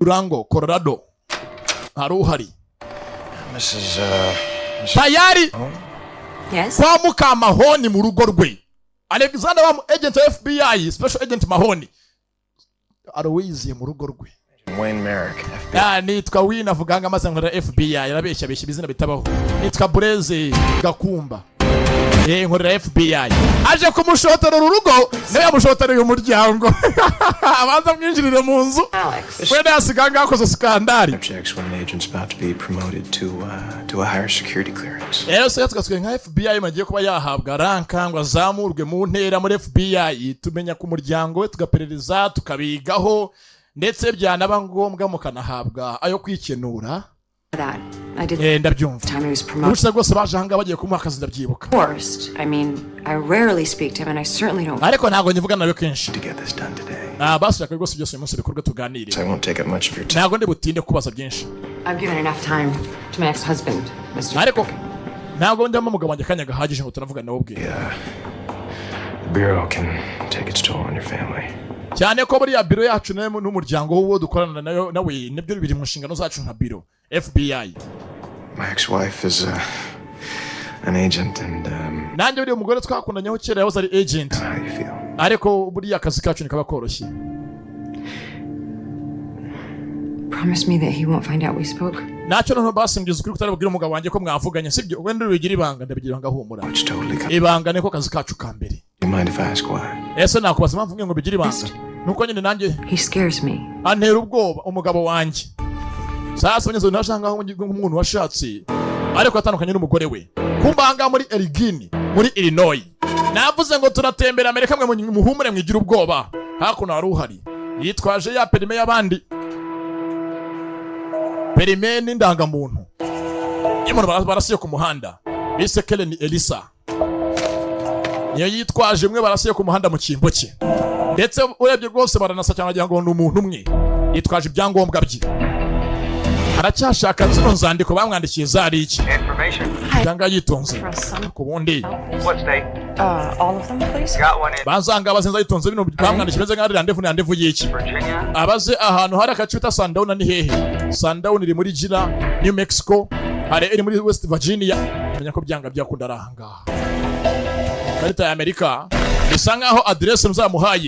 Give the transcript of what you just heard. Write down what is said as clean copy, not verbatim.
Durango, Colorado. Haruhari. Mrs. Tayari. Yes. Kwa muka Mahoni mu rugo rwe. Alexander wa agent of FBI, special agent Mahoni. Arowizi mu rugo rwe. Wayne Merrick, FBI. Nitwa Wina avuganga amaze nkora FBI, yarabeshya bizina bitabaho. Nitwa Bureze Gakumba. Nkorera FBI. Aje kumushotera urugo, nawe yamushotereye umuryango. Abanza mwinjirire mu nzu. Wenda yasiganga akoze skandari. Objects when an agent's about to be promoted to a higher security clearance. So yatwaswe nka FBI magiye kuba yahabwa ranka ngo azamurwe mu ntera muri FBI, tumenya ku muryango we tugaperereza tukabigaho ndetse byanaba ngombwa mukanahabwa ayo kwikenura. Ndabyumva. Ubusa rwose baje hanga bagiye kumuha akazi ndabyibuka. I mean, I rarely speak to him and I certainly don't. Ariko ntago nyivuga nawe kenshi. To get this done today. Bashaka rwose byose uyu munsi bikorwa tuganire. I won't take up much of your time. Ntago ndi butinde kubaza byinshi. I've given enough time to my ex-husband, Mr. Ariko ntago ndimo umugabo wanjye kanya gahagije ngo tunavuga nawe ubwe. Yeah. The bureau can take its toll on your family. Cyane ko buri ya biro yacu n'umuryango wo dukorana nawe nibyo biri mu nshingano zacu nka biro FBI. My ex-wife is an agent and nanjye buri umugore twakundanyeho kera yahoze ari agent. How you feel? Ariko buri akazi kacu nikaba koroshye. Promise me that he won't find out we spoke. Nacyo no basimbyiza kuri kutarabwira umugabo wanjye ko mwavuganye sibyo wenda ubigira ibanga ndabigira ngahumura. Ibanga niko kazi kacu ka mbere. You mind if I ask why? Ese nakubaza impamvu ngo bigira ibanga. Nuko nyine nanjye he scares me. Antera ubwoba umugabo wanjye. Sasa nyezo nashanga nk'umuntu washatse ariko atandukanye n'umugore we. Kumbanga muri Elgin muri Illinois. Navuze ngo turatembera Amerika mwe muhumure mwigira ubwoba. Hakuno haruhari. Yitwaje ya perime y'abandi. Perime n'indangamuntu. Imwe barasiye ku muhanda. Bise Kellen Elisa. Niyo yitwaje mwe barasiye ku muhanda mu kimbo cye. Ndetse urebye rwose baranasa cyane agira ngo ni umuntu umwe. Yitwaje ibyangombwa bye. Aracyashaka zino nzandiko bamwandikiye zari iki? Cyangwa yitonze. Ku bundi. All of them, please. Bazanga bazenza yitonze bino bamwandikiye meze nka rendezvous y'iki? Abaze ahantu hari akacita Sundown ni hehe? Sundown iri muri Gila, New Mexico, hari iri muri West Virginia. Menya ko byanga byakunda arahanga. Karita ya Amerika bisa nkaho address muzamuhaye